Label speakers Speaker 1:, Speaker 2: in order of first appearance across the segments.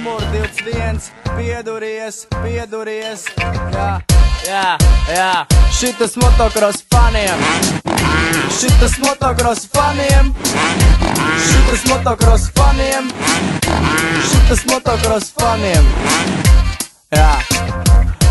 Speaker 1: numur 21, pieduries, pieduries. Jā, šitas motocross faniem. Šitas motocross faniem. Šitas motocross faniem. Šitas motocross faniem.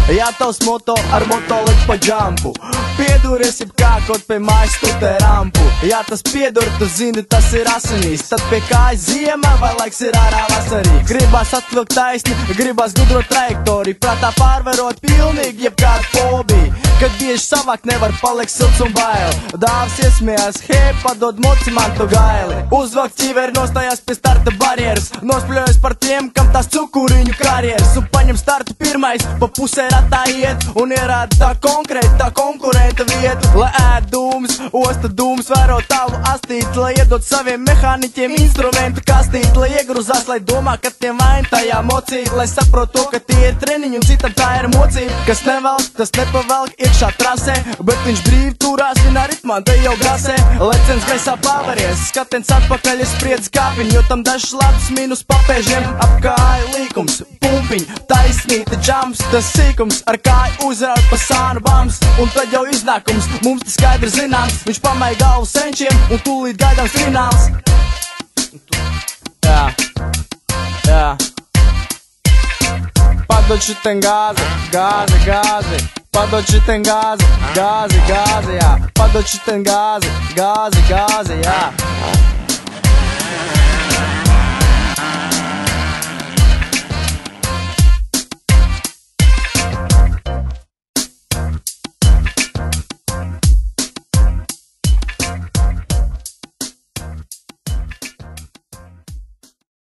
Speaker 1: Jā, tavs moto ar moto likt pa džampu. Pieduries jeb kā kaut pie mājas stutē rampu. Jā, tas piedur, tu zini, tas ir asinīs. Tad pie kājas ziema vai laiks ir ārā vasarī. Gribas atvilkt taisni, gribas gudrot trajektoriju. Prātā pārvarot pilnīgi jeb kādu fobiju. Kad bieži savāk nevar palikt silts un bail. Dāvs iesmējās, hei, padod moci man tu gaili. Uzvakt ķīveri nostājās pie starta barjeras. Nospļojas par tiem, kam tās cukuriņu karjeras. Un paņem startu pirmais, pa pusē ratā iet. Un ierāda tā konkrēti, tā konkurenta vietu. Lai ēd dūmus, osta dūmus, vēro tavu astīt. Lai iedod saviem mehāniķiem instrumentu kastīt. Lai iegruzās, lai domā, ka tiem vain tajā mocī. Lai saprot to, ka tie ir treniņi un citam tā ir mocība. Kas nevelk, tas nepavelk iekšā trasē, bet viņš brīvi turās vienā ritmā, te jau grasē. Lecens gaisā pāveries, skatiens atpakaļ ir spriedz kāpiņ, jo tam dažs labs minus papēžiem. Apkāja līkums, pumpiņ, taisnīta džams, tas sīkums, ar kāju uzraut pa sānu bams. Un tad jau iznākums, mums tas skaidri zināms, viņš pamai galvu senčiem un tūlīt gaidāms fināls. Jā. Padod šitien gāzi, gāzi, gāzi. Padod šitien gāzi, gāzi, gāzi, jā. Padod šitien gāzi, gāzi, gāzi, jā.